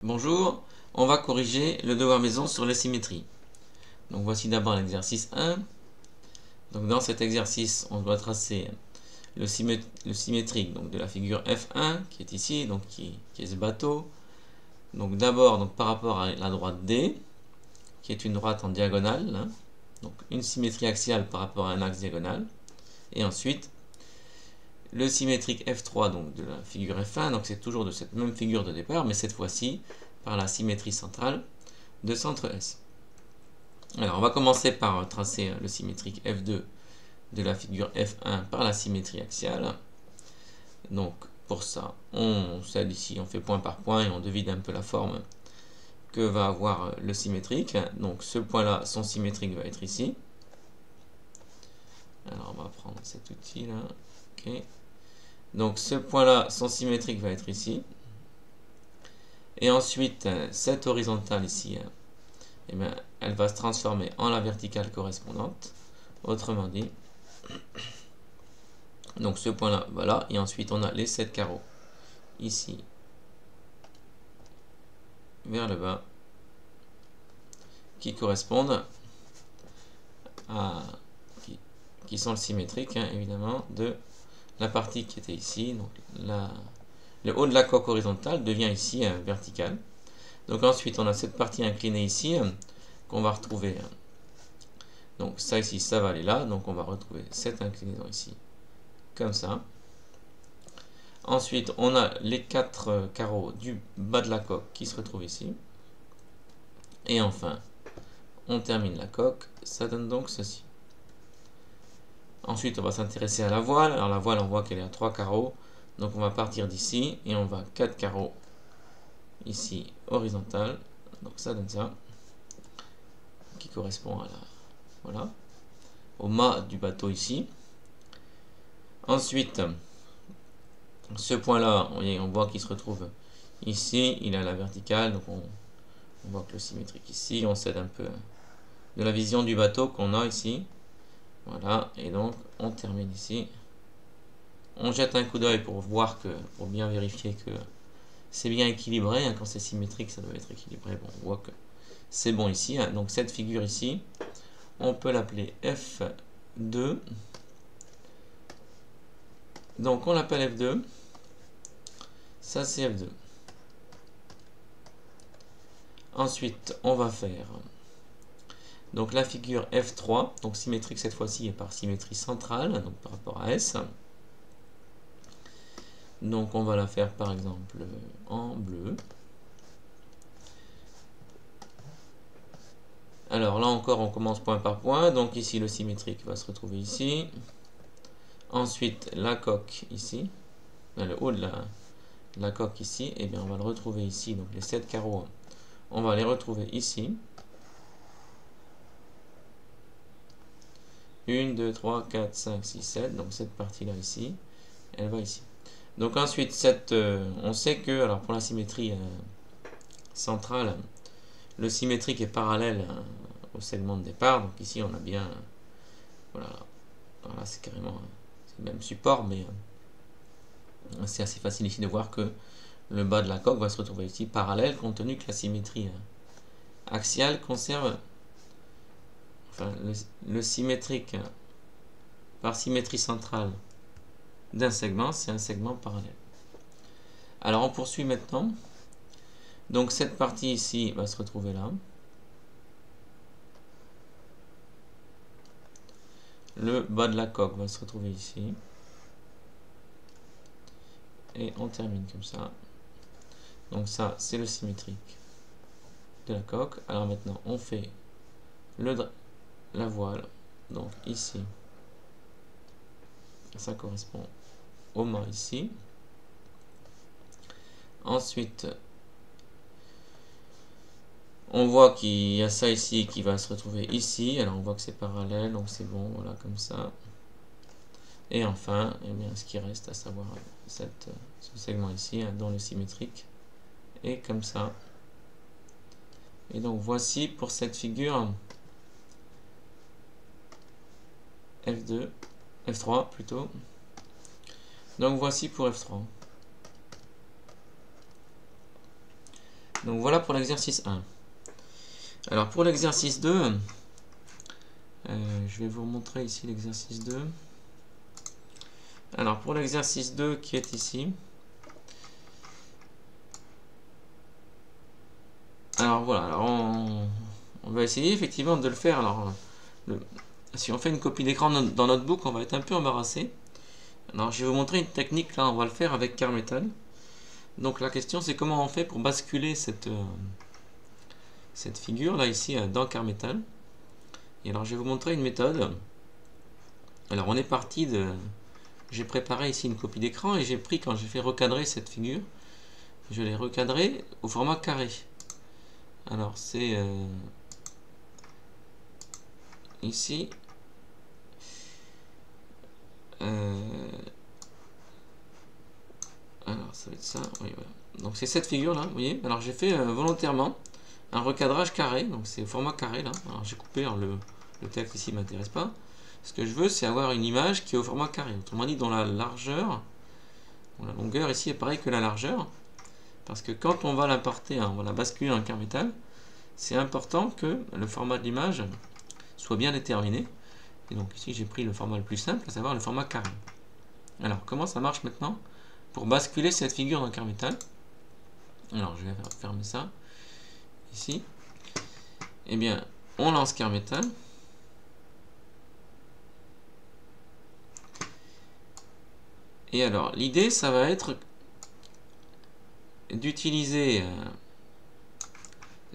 Bonjour, on va corriger le devoir maison sur les symétries. Donc voici d'abord l'exercice 1. Donc dans cet exercice, on doit tracer le symétrique donc de la figure F1 qui est ici, donc qui est ce bateau. Donc d'abord par rapport à la droite D, qui est une droite en diagonale, hein, donc une symétrie axiale par rapport à un axe diagonal. Et ensuite, le symétrique F3 donc de la figure F1, donc c'est toujours de cette même figure de départ, mais cette fois-ci par la symétrie centrale de centre S. Alors on va commencer par tracer le symétrique F2 de la figure F1 par la symétrie axiale. Donc pour ça, on cède ici, on fait point par point et on devine un peu la forme que va avoir le symétrique. Donc ce point-là, son symétrique va être ici. Alors on va prendre cet outil-là. Okay. Donc ce point-là, son symétrique va être ici. Et ensuite, cette horizontale ici, eh bien, elle va se transformer en la verticale correspondante. Autrement dit, donc ce point-là, voilà. Et ensuite, on a les 7 carreaux ici vers le bas qui correspondent à qui sont le symétrique, hein, évidemment, de la partie qui était ici. Donc le haut de la coque horizontale devient ici vertical. Donc ensuite, on a cette partie inclinée ici qu'on va retrouver. Donc ça ici, ça va aller là. Donc on va retrouver cette inclinaison ici, comme ça. Ensuite, on a les 4 carreaux du bas de la coque qui se retrouvent ici. Et enfin, on termine la coque. Ça donne donc ceci. Ensuite, on va s'intéresser à la voile. Alors la voile, on voit qu'elle est à 3 carreaux. Donc on va partir d'ici et on va 4 carreaux ici horizontal. Donc ça donne ça. Qui correspond à voilà, au mât du bateau ici. Ensuite, ce point-là, on voit qu'il se retrouve ici. Il a la verticale. Donc on voit que le symétrique ici, on cède un peu de la vision du bateau qu'on a ici. Voilà, et donc on termine ici. On jette un coup d'œil pour voir pour bien vérifier que c'est bien équilibré. Hein, quand c'est symétrique, ça doit être équilibré. Bon, on voit que c'est bon ici. Hein, donc cette figure ici, on peut l'appeler F2. Donc on l'appelle F2. Ça c'est F2. Ensuite, on va faire donc la figure F3, donc symétrique cette fois-ci est par symétrie centrale, donc par rapport à S. Donc on va la faire par exemple en bleu. Alors là encore on commence point par point, donc ici le symétrique va se retrouver ici. Ensuite la coque ici, le haut de la coque ici, et bien on va le retrouver ici, donc les 7 carreaux, on va les retrouver ici. 1, 2, 3, 4, 5, 6, 7, donc cette partie-là ici, elle va ici. Donc ensuite, on sait que, alors pour la symétrie centrale, le symétrique est parallèle au segment de départ, donc ici on a bien, voilà, alors là c'est carrément, c'est le même support, mais c'est assez facile ici de voir que le bas de la coque va se retrouver ici parallèle, compte tenu que la symétrie axiale conserve, enfin le symétrique par symétrie centrale d'un segment, c'est un segment parallèle. Alors on poursuit maintenant. Donc cette partie ici va se retrouver là. Le bas de la coque va se retrouver ici. Et on termine comme ça. Donc ça, c'est le symétrique de la coque. Alors maintenant, on fait la voile. Donc ici, ça correspond au mât ici. Ensuite, on voit qu'il y a ça ici qui va se retrouver ici. Alors on voit que c'est parallèle, donc c'est bon, voilà, comme ça. Et enfin, eh bien, ce qui reste, à savoir ce segment ici, hein, dont le symétrique est comme ça. Et donc voici pour cette figure F2, F3 plutôt. Donc voici pour F3. Donc voilà pour l'exercice 1. Alors pour l'exercice 2, je vais vous montrer ici l'exercice 2. Alors pour l'exercice 2 qui est ici, alors voilà, alors on va essayer effectivement de le faire. Alors si on fait une copie d'écran dans notre book, on va être un peu embarrassé. Alors je vais vous montrer une technique, là on va le faire avec CarMetal. Donc la question c'est comment on fait pour basculer cette figure là ici dans CarMetal. Et alors je vais vous montrer une méthode. Alors on est parti de... J'ai préparé ici une copie d'écran et j'ai pris, quand j'ai fait recadrer cette figure, je l'ai recadré au format carré. Alors c'est ici. Alors ça va être ça, oui voilà. Donc c'est cette figure là, vous voyez. Alors j'ai fait volontairement un recadrage carré, donc c'est au format carré là. Alors j'ai coupé, alors, le texte ici ne m'intéresse pas. Ce que je veux, c'est avoir une image qui est au format carré. Autrement dit, dont la largeur, la longueur ici est pareille que la largeur. Parce que quand on va l'importer, on va la basculer en CarMetal, c'est important que le format de l'image soit bien déterminé. Et donc ici, j'ai pris le format le plus simple, à savoir le format carré. Alors, comment ça marche maintenant pour basculer cette figure dans CarMetal? Alors, je vais fermer ça. Ici. Eh bien, on lance CarMetal. Et alors, l'idée, ça va être d'utiliser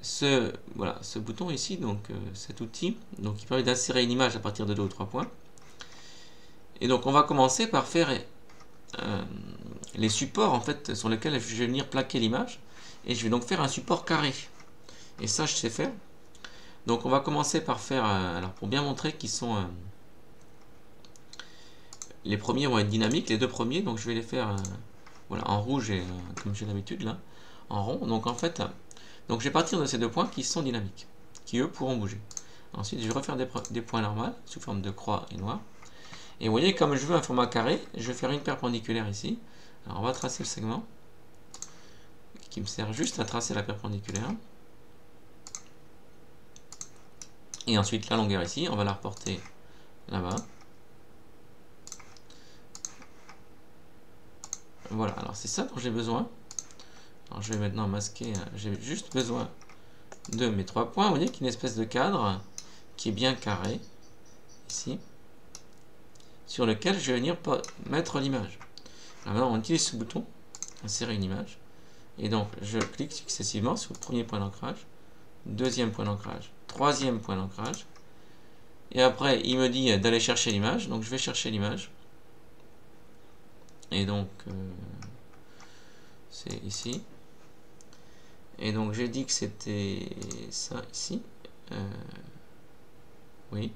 ce bouton ici, donc cet outil, donc qui permet d'insérer une image à partir de 2 ou 3 points. Et donc, on va commencer par faire les supports en fait sur lesquels je vais venir plaquer l'image. Et je vais donc faire un support carré. Et ça, je sais faire. Donc, on va commencer par faire, alors pour bien montrer qu'ils sont... les premiers vont être dynamiques, les deux premiers, donc je vais les faire voilà, en rouge et comme j'ai l'habitude là, en rond. Donc en fait, donc je vais partir de ces deux points qui sont dynamiques, qui eux pourront bouger. Ensuite, je vais refaire des points normaux sous forme de croix et noir. Et vous voyez, comme je veux un format carré, je vais faire une perpendiculaire ici. Alors on va tracer le segment qui me sert juste à tracer la perpendiculaire. Et ensuite la longueur ici, on va la reporter là-bas. Voilà, alors c'est ça dont j'ai besoin. Alors je vais maintenant masquer, j'ai juste besoin de mes 3 points. Vous voyez qu'il y a une espèce de cadre qui est bien carré, ici, sur lequel je vais venir mettre l'image. Alors maintenant on utilise ce bouton, insérer une image, et donc je clique successivement sur le premier point d'ancrage, deuxième point d'ancrage, troisième point d'ancrage, et après il me dit d'aller chercher l'image, donc je vais chercher l'image. Et donc, c'est ici. Et donc, j'ai dit que c'était ça ici. Oui.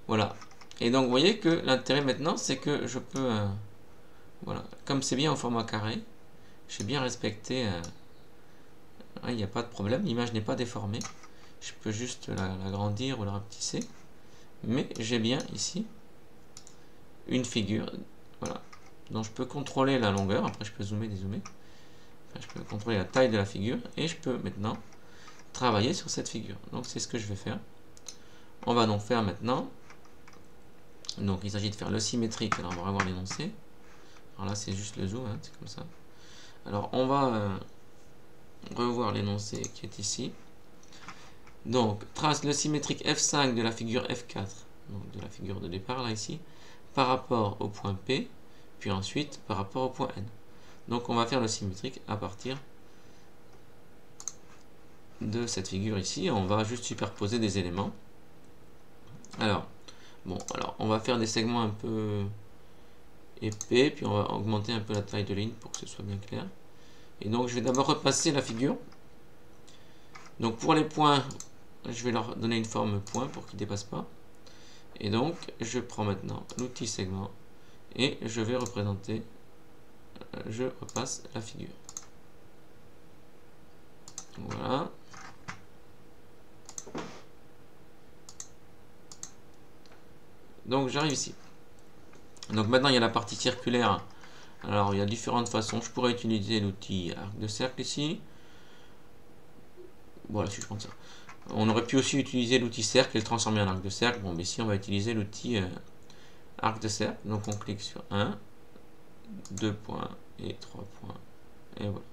Voilà. Et donc, vous voyez que l'intérêt maintenant, c'est que je peux... voilà. Comme c'est bien au format carré, j'ai bien respecté... il n'y a pas de problème. L'image n'est pas déformée. Je peux juste l'agrandir ou la rapetisser. Mais j'ai bien ici une figure... Voilà. Donc je peux contrôler la longueur, après je peux zoomer, dézoomer. Enfin, je peux contrôler la taille de la figure et je peux maintenant travailler sur cette figure. Donc c'est ce que je vais faire. On va donc faire maintenant. Donc il s'agit de faire le symétrique. Alors on va revoir l'énoncé. Alors là c'est juste le zoom, hein, c'est comme ça. Alors on va revoir l'énoncé qui est ici. Donc trace le symétrique F5 de la figure F4, donc de la figure de départ là ici, par rapport au point P, puis ensuite par rapport au point N. Donc on va faire le symétrique à partir de cette figure ici. On va juste superposer des éléments. Alors, bon, alors on va faire des segments un peu épais, puis on va augmenter un peu la taille de ligne pour que ce soit bien clair. Et donc je vais d'abord repasser la figure. Donc pour les points, je vais leur donner une forme point pour qu'ils ne dépassent pas. Et donc, je prends maintenant l'outil segment et je vais représenter, je repasse la figure. Voilà. Donc, j'arrive ici. Donc, maintenant, il y a la partie circulaire. Alors, il y a différentes façons. Je pourrais utiliser l'outil arc de cercle ici. Voilà, si je prends ça. On aurait pu aussi utiliser l'outil cercle et le transformer en arc de cercle. Bon, mais ici, on va utiliser l'outil arc de cercle. Donc, on clique sur 1, 2 points et 3 points. Et voilà.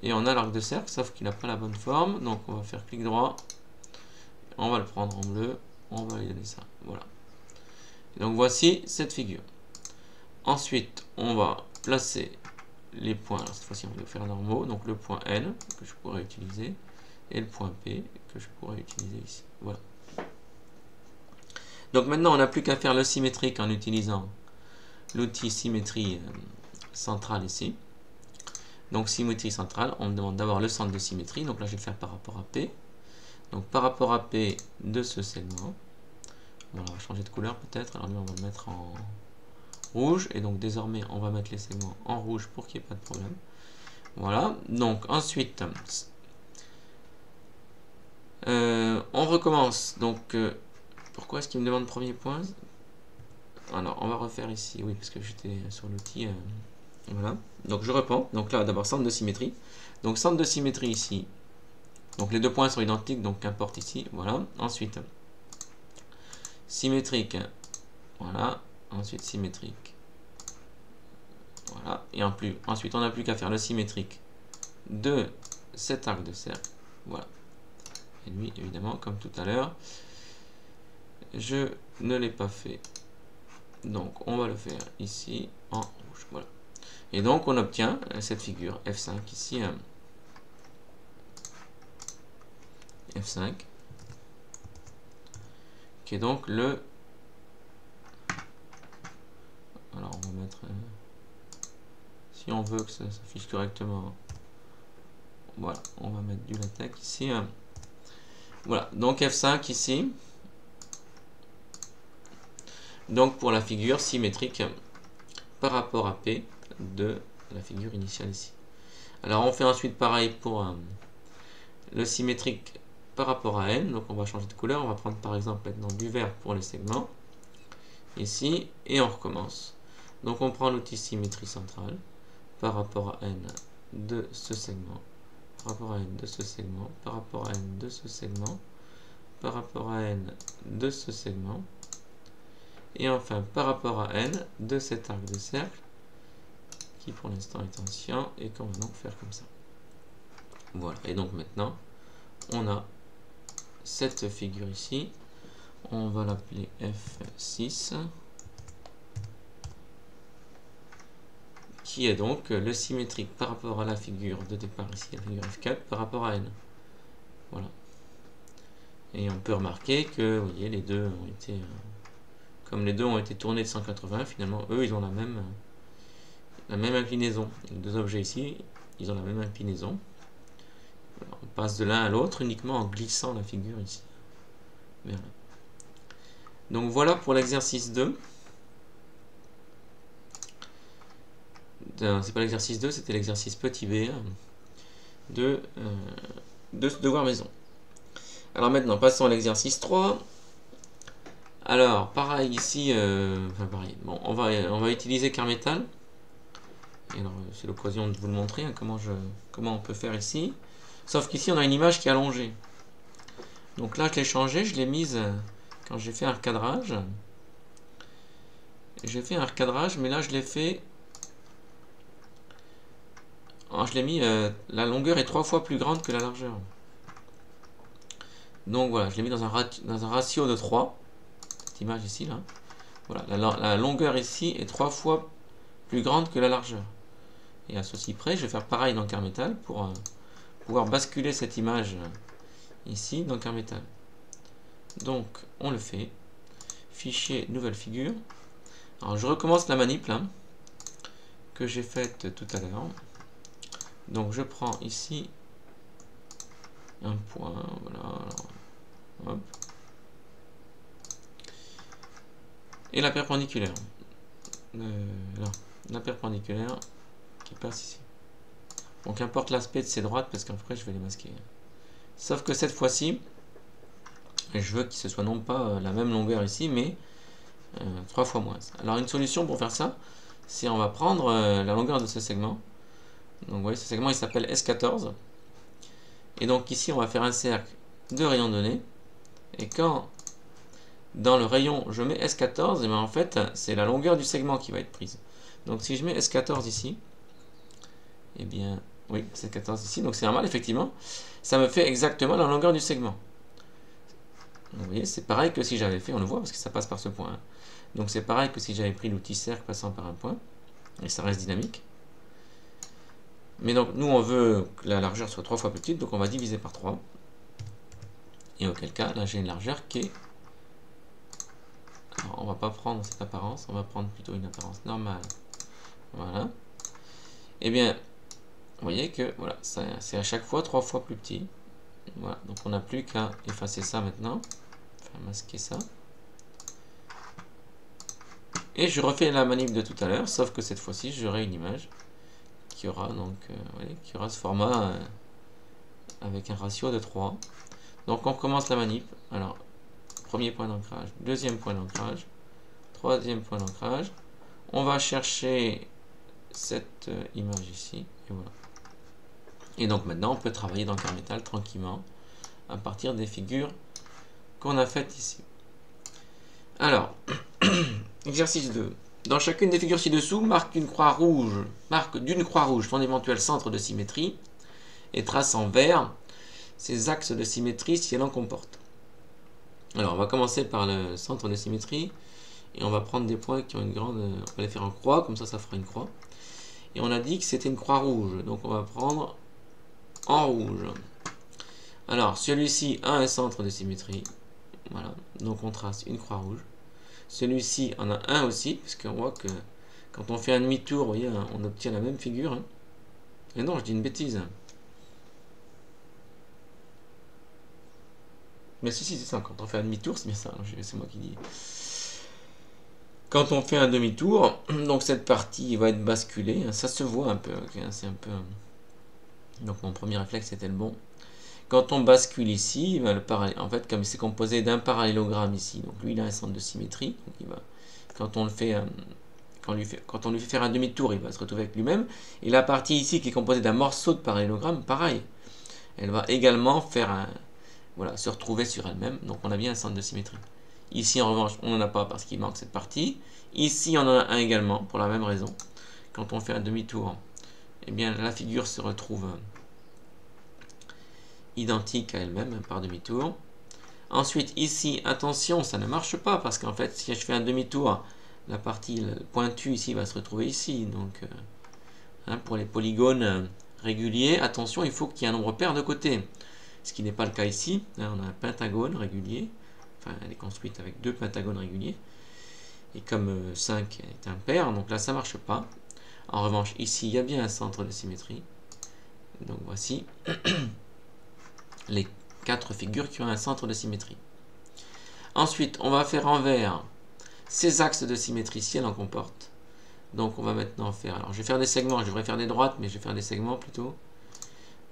Et on a l'arc de cercle, sauf qu'il n'a pas la bonne forme. Donc, on va faire clic droit. On va le prendre en bleu. On va lui donner ça. Voilà. Et donc, voici cette figure. Ensuite, on va placer les points. Alors, cette fois-ci, on va les faire normaux. Donc, le point N, que je pourrais utiliser. Et le point P, que je pourrais utiliser ici. Voilà. Donc, maintenant, on n'a plus qu'à faire le symétrique en utilisant l'outil symétrie centrale ici. Donc, symétrie centrale, on me demande d'avoir le centre de symétrie. Donc là, je vais faire par rapport à P. Donc, par rapport à P de ce segment. Bon, on va changer de couleur peut-être. Alors, lui, on va le mettre en rouge. Et donc, désormais, on va mettre les segments en rouge pour qu'il n'y ait pas de problème. Voilà. Donc, ensuite, on recommence. Donc, pourquoi est-ce qu'il me demande premier point? Alors, on va refaire ici. Oui, parce que j'étais sur l'outil... voilà, donc je reprends. Donc là, d'abord, centre de symétrie. Donc, centre de symétrie ici. Donc, les deux points sont identiques, donc qu'importe ici. Voilà. Ensuite, symétrique. Voilà. Ensuite, symétrique. Voilà. Et ensuite, on n'a plus qu'à faire le symétrique de cet arc de cercle. Voilà. Et lui, évidemment, comme tout à l'heure, je ne l'ai pas fait. Donc, on va le faire ici en rouge. Voilà. Et donc, on obtient cette figure F5 ici. F5. Qui est donc le... Alors, on va mettre... si on veut que ça s'affiche correctement. Voilà, on va mettre du latex ici. Voilà, donc F5 ici. Donc, pour la figure symétrique par rapport à P de la figure initiale ici. Alors, on fait ensuite pareil pour le symétrique par rapport à N. Donc, on va changer de couleur. On va prendre par exemple maintenant du vert pour les segments. Ici, et on recommence. Donc, on prend l'outil symétrie centrale par rapport à N de ce segment, par rapport à N de ce segment, par rapport à N de ce segment, par rapport à N de ce segment, et enfin par rapport à N de cet arc de cercle qui pour l'instant est ancien et qu'on va donc faire comme ça. Voilà, et donc maintenant on a cette figure ici, on va l'appeler F6, qui est donc le symétrique par rapport à la figure de départ ici, la figure F4 par rapport à N. Voilà. Et on peut remarquer que, vous voyez, les deux ont été, comme les deux ont été tournés de 180, finalement, eux, ils ont la même inclinaison. Les deux objets ici, ils ont la même inclinaison. Voilà, on passe de l'un à l'autre uniquement en glissant la figure ici. Vers là. Donc voilà pour l'exercice 2. C'est pas l'exercice 2, c'était l'exercice petit b de ce devoir maison. Alors maintenant, passons à l'exercice 3. Alors, pareil ici, pareil. Bon, on va utiliser Carmetal. Et alors, c'est l'occasion de vous le montrer, hein, comment on peut faire ici. Sauf qu'ici, on a une image qui est allongée. Donc là, je l'ai changée, je l'ai mise quand j'ai fait un recadrage. J'ai fait un recadrage, mais là, je l'ai fait... Alors, je l'ai mis, la longueur est 3 fois plus grande que la largeur. Donc voilà, je l'ai mis dans un ratio de 3. Cette image ici, là. Voilà, la longueur ici est 3 fois plus grande que la largeur. Et à ceci près, je vais faire pareil dans Carmetal pour pouvoir basculer cette image ici dans Carmetal. Donc, on le fait. Fichier, nouvelle figure. Alors, je recommence la manip, là, que j'ai faite tout à l'heure. Donc, je prends ici un point, voilà. Alors, hop. Et la perpendiculaire. Là, la perpendiculaire qui passe ici. Donc, importe l'aspect de ces droites parce qu'après, je vais les masquer. Sauf que cette fois-ci, je veux que ce soit non pas la même longueur ici, mais 3 fois moins. Alors, une solution pour faire ça, c'est on va prendre la longueur de ce segment. Donc, vous voyez, ce segment, il s'appelle S14. Et donc ici, on va faire un cercle de rayon donné. Et quand dans le rayon, je mets S14, et bien en fait, c'est la longueur du segment qui va être prise. Donc si je mets S14 ici, et bien, oui, S14 ici, donc c'est normal, effectivement, ça me fait exactement la longueur du segment. Donc, vous voyez, c'est pareil que si j'avais fait, on le voit parce que ça passe par ce point. Hein. Donc c'est pareil que si j'avais pris l'outil cercle passant par un point, et ça reste dynamique. Mais donc nous on veut que la largeur soit 3 fois plus petite, donc on va diviser par 3. Et auquel cas, là j'ai une largeur qui est... Alors on va pas prendre cette apparence, on va prendre plutôt une apparence normale. Voilà. Et bien, vous voyez que voilà, c'est à chaque fois 3 fois plus petit. Voilà, donc on n'a plus qu'à effacer ça maintenant. Enfin, masquer ça. Et je refais la manip de tout à l'heure, sauf que cette fois-ci j'aurai une image qui aura donc qui aura ce format avec un ratio de 3. Donc on commence la manip. Alors, premier point d'ancrage, deuxième point d'ancrage, troisième point d'ancrage. On va chercher cette image ici, et voilà. Et donc maintenant on peut travailler dans Carmetal tranquillement à partir des figures qu'on a faites ici. Alors, exercice 2. Dans chacune des figures ci-dessous, marque d'une croix rouge ton éventuel centre de symétrie et trace en vert ses axes de symétrie si elle en comporte. Alors, on va commencer par le centre de symétrie et on va prendre des points qui ont une grande... On va les faire en croix, comme ça fera une croix. Et on a dit que c'était une croix rouge, donc on va prendre en rouge. Alors, celui-ci a un centre de symétrie. Voilà, donc on trace une croix rouge. Celui-ci en a un aussi, puisqu'on voit que quand on fait un demi-tour, vous voyez, on obtient la même figure. Hein. Et non, je dis une bêtise. Mais si, c'est ça, quand on fait un demi-tour, c'est bien ça, c'est moi qui dis. Quand on fait un demi-tour, donc cette partie va être basculée, ça se voit un peu, okay, c'est un peu... Donc mon premier réflexe était le bon. Quand on bascule ici, ben en fait, comme c'est composé d'un parallélogramme ici, donc lui il a un centre de symétrie, donc il va, quand on le fait, quand on lui fait faire un demi-tour, il va se retrouver avec lui-même. Et la partie ici qui est composée d'un morceau de parallélogramme, pareil, elle va également faire voilà, se retrouver sur elle-même, donc on a bien un centre de symétrie. Ici en revanche, on n'en a pas parce qu'il manque cette partie. Ici on en a un également, pour la même raison. Quand on fait un demi-tour, eh bien la figure se retrouve identique à elle-même par demi-tour. Ensuite ici, attention, ça ne marche pas parce qu'en fait si je fais un demi-tour, la partie pointue ici va se retrouver ici. Donc hein, pour les polygones réguliers, attention, il faut qu'il y ait un nombre pair de côté. Ce qui n'est pas le cas ici. Là, on a un pentagone régulier. Enfin, elle est construite avec deux pentagones réguliers. Et comme 5 est impair, donc là ça ne marche pas. En revanche, ici, il y a bien un centre de symétrie. Donc voici les 4 figures qui ont un centre de symétrie. Ensuite, on va faire en vert ces axes de symétrie si elle en comporte. Donc on va maintenant faire... Alors je vais faire des segments, je devrais faire des droites, mais je vais faire des segments plutôt.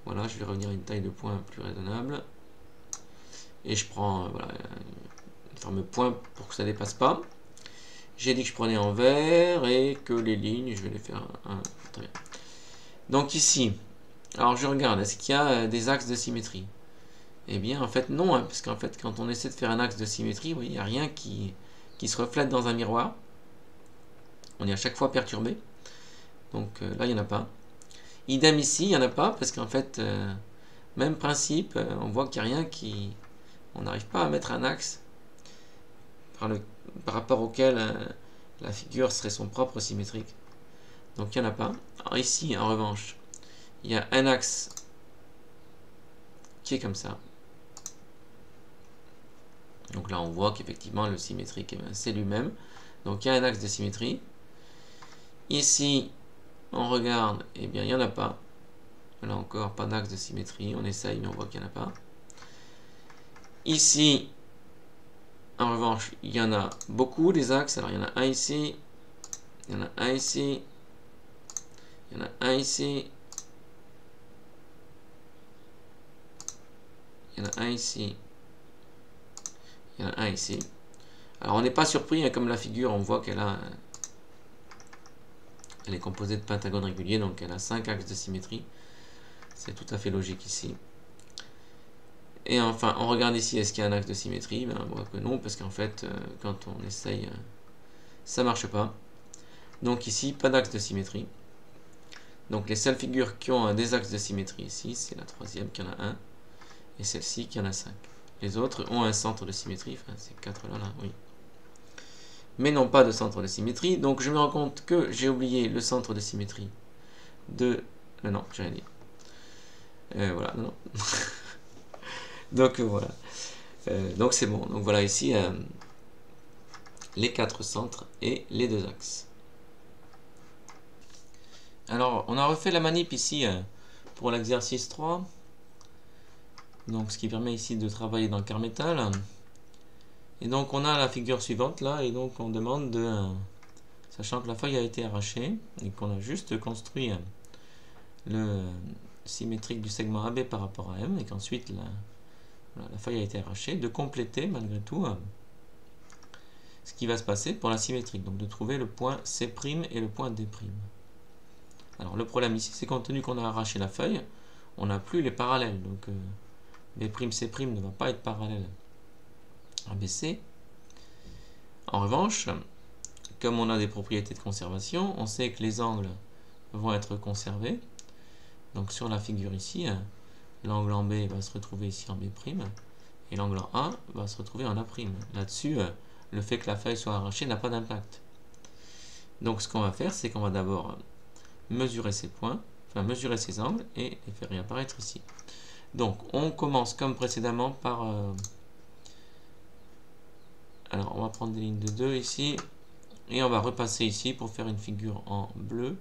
Voilà, je vais revenir à une taille de point plus raisonnable. Et je prends voilà, une forme point pour que ça ne dépasse pas. J'ai dit que je prenais en vert et que les lignes, je vais les faire très bien. Donc ici, alors je regarde, est-ce qu'il y a des axes de symétrie? Eh bien, en fait, non, hein, parce qu'en fait, quand on essaie de faire un axe de symétrie, oui, il n'y a rien qui se reflète dans un miroir. On est à chaque fois perturbé. Donc là, il n'y en a pas. Idem ici, il n'y en a pas, parce qu'en fait, même principe, on voit qu'il n'y a rien qui... On n'arrive pas à mettre un axe par rapport auquel la figure serait son propre symétrique. Donc il n'y en a pas. Alors ici, en revanche, il y a un axe qui est comme ça. Donc là, on voit qu'effectivement, le symétrique, eh c'est lui-même. Donc il y a un axe de symétrie. Ici, on regarde, eh bien, il n'y en a pas. Là encore, pas d'axe de symétrie. On essaye, mais on voit qu'il n'y en a pas. Ici, en revanche, il y en a beaucoup des axes. Alors, il y en a un ici. Il y en a un ici. Il y en a un ici. Il y en a un ici. Il y en a un ici. Alors, on n'est pas surpris, hein, comme la figure, on voit qu'elle a... Elle est composée de pentagones réguliers, donc elle a 5 axes de symétrie. C'est tout à fait logique ici. Et enfin, on regarde ici, est-ce qu'il y a un axe de symétrie? Ben, on voit que non, parce qu'en fait, quand on essaye, ça marche pas. Donc ici, pas d'axe de symétrie. Donc les seules figures qui ont des axes de symétrie ici, c'est la troisième qui en a un, et celle-ci qui en a 5. Les autres ont un centre de symétrie, enfin ces quatre-là, là, oui. Mais n'ont pas de centre de symétrie, donc je me rends compte que j'ai oublié le centre de symétrie de... non, j'ai rien dit. Voilà, non. Donc voilà. Donc c'est bon. Donc voilà ici les 4 centres et les 2 axes. Alors on a refait la manip ici pour l'exercice 3. Donc ce qui permet ici de travailler dans le quart métal. Et donc on a la figure suivante là, et donc on demande de... sachant que la feuille a été arrachée et qu'on a juste construit le symétrique du segment AB par rapport à M, et qu'ensuite la feuille a été arrachée, de compléter malgré tout ce qui va se passer pour la symétrique, donc de trouver le point C' et le point D'. Alors le problème ici, c'est qu'en tenu qu'on a arraché la feuille, on n'a plus les parallèles, donc B'C' ne va pas être parallèle à BC. En revanche, comme on a des propriétés de conservation, on sait que les angles vont être conservés. Donc sur la figure ici, l'angle en B va se retrouver ici en B', et l'angle en A va se retrouver en A'. Là-dessus, le fait que la feuille soit arrachée n'a pas d'impact. Donc ce qu'on va faire, c'est qu'on va d'abord mesurer ces points, enfin mesurer ces angles, et les faire réapparaître ici. Donc on commence comme précédemment par... alors on va prendre des lignes de 2 ici, et on va repasser ici pour faire une figure en bleu.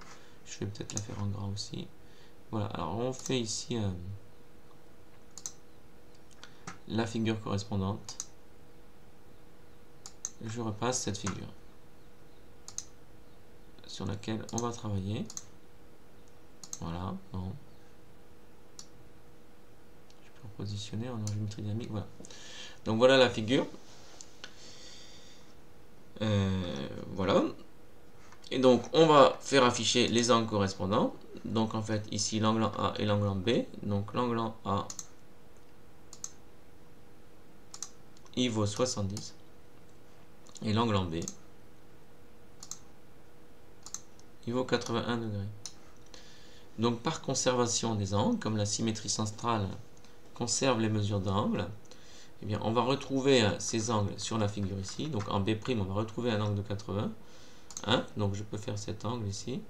Je vais peut-être la faire en gras aussi. Voilà, alors on fait ici la figure correspondante. Je repasse cette figure sur laquelle on va travailler. Voilà, non. Je peux repositionner en géométrie dynamique, voilà. Donc voilà la figure. Voilà. Et donc on va faire afficher les angles correspondants. Donc en fait ici l'angle en A et l'angle en B. Donc l'angle en A il vaut 70. Et l'angle en B il vaut 81 degrés. Donc par conservation des angles, comme la symétrie centrale conserve les mesures d'angle, eh bien on va retrouver ces angles sur la figure ici. Donc en B', on va retrouver un angle de 80. Donc je peux faire cet angle ici.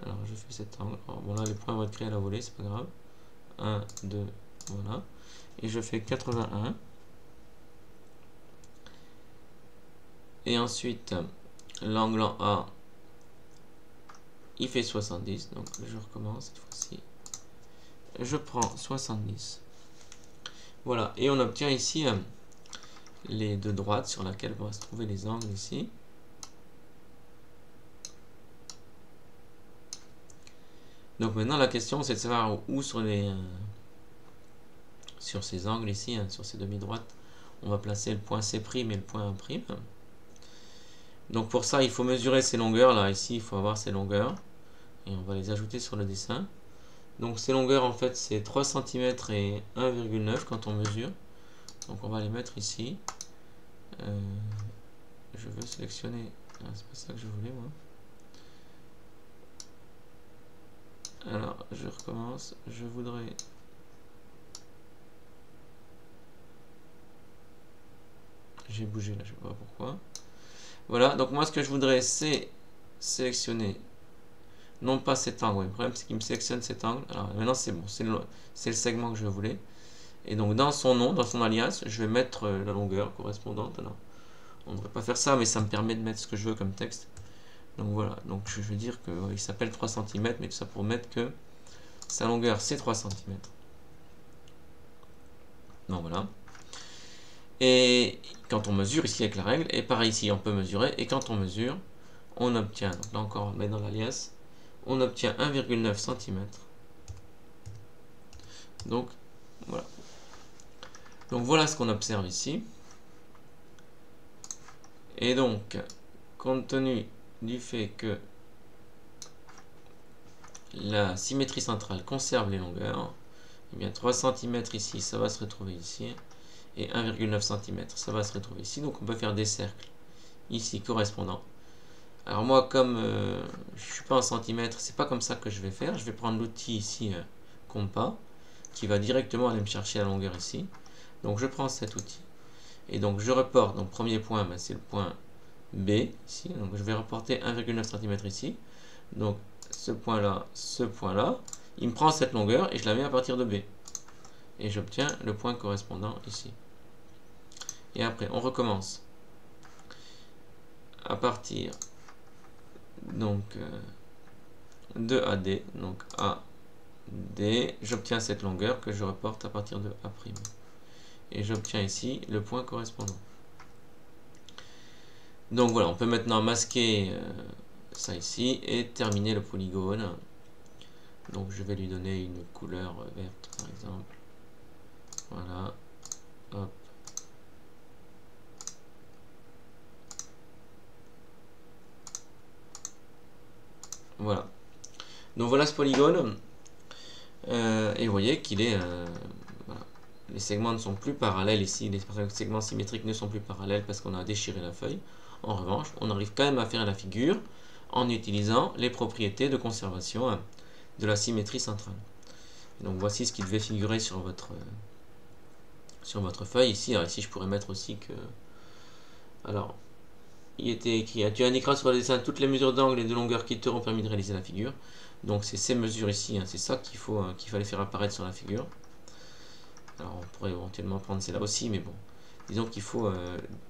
Alors je fais cet angle. Alors, bon là les points vont être créés à la volée, c'est pas grave. 1, 2, voilà. Et je fais 81. Et ensuite l'angle en A il fait 70. Donc je recommence cette fois-ci. Je prends 70. Voilà. Et on obtient ici les deux droites sur laquelle vont se trouver les angles ici. Donc maintenant la question c'est de savoir où sur ces angles ici, sur ces demi-droites, on va placer le point C' et le point A'. Donc pour ça il faut mesurer ces longueurs là, ici il faut avoir ces longueurs et on va les ajouter sur le dessin. Donc ces longueurs en fait c'est 3 cm et 1,9 quand on mesure. Donc on va les mettre ici. Je veux sélectionner, c'est pas ça que je voulais moi. Alors, je recommence. Je voudrais... J'ai bougé là, je ne sais pas pourquoi. Voilà, donc moi ce que je voudrais c'est sélectionner, non pas cet angle, le problème c'est qu'il me sélectionne cet angle. Alors maintenant c'est bon, c'est le segment que je voulais. Et donc dans son nom, dans son alias, je vais mettre la longueur correspondante. Alors, on ne devrait pas faire ça, mais ça me permet de mettre ce que je veux comme texte. Donc voilà, donc je veux dire qu'il s'appelle 3 cm, mais tout ça pour mettre que sa longueur c'est 3 cm. Donc voilà. Et quand on mesure ici avec la règle, et pareil ici on peut mesurer, et quand on mesure, on obtient, donc là encore on met dans l'alias, on obtient 1,9 cm. Donc voilà. Donc voilà ce qu'on observe ici. Et donc, compte tenu du fait que la symétrie centrale conserve les longueurs, eh bien 3 cm ici, ça va se retrouver ici. Et 1,9 cm, ça va se retrouver ici. Donc on peut faire des cercles ici correspondants. Alors moi, comme je ne suis pas en centimètres, c'est pas comme ça que je vais faire. Je vais prendre l'outil ici, compas, qui va directement aller me chercher la longueur ici. Donc je prends cet outil. Et donc je reporte, donc premier point, ben, c'est le point B, ici. Donc je vais reporter 1,9 cm ici. Donc ce point-là, il me prend cette longueur et je la mets à partir de B. Et j'obtiens le point correspondant ici. Et après, on recommence. À partir donc de AD, donc AD, j'obtiens cette longueur que je reporte à partir de A'. Et j'obtiens ici le point correspondant. Donc voilà, on peut maintenant masquer ça ici et terminer le polygone. Donc je vais lui donner une couleur verte par exemple. Voilà. Hop. Voilà. Donc voilà ce polygone. Et vous voyez qu'il est... voilà. Les segments ne sont plus parallèles ici. Les segments symétriques ne sont plus parallèles parce qu'on a déchiré la feuille. En revanche, on arrive quand même à faire la figure en utilisant les propriétés de conservation de la symétrie centrale. Et donc voici ce qui devait figurer sur votre feuille ici. Alors ici je pourrais mettre aussi que... Alors, il était écrit, tu indiqueras sur le dessin toutes les mesures d'angle et de longueur qui t'auront permis de réaliser la figure. Donc c'est ces mesures ici, c'est ça qu'il fallait faire apparaître sur la figure. Alors on pourrait éventuellement prendre celle-là aussi, mais bon. Disons qu'il faut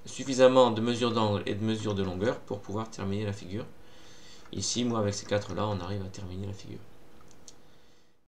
suffisamment de mesures d'angle et de mesures de longueur pour pouvoir terminer la figure. Ici, moi avec ces quatre-là, on arrive à terminer la figure.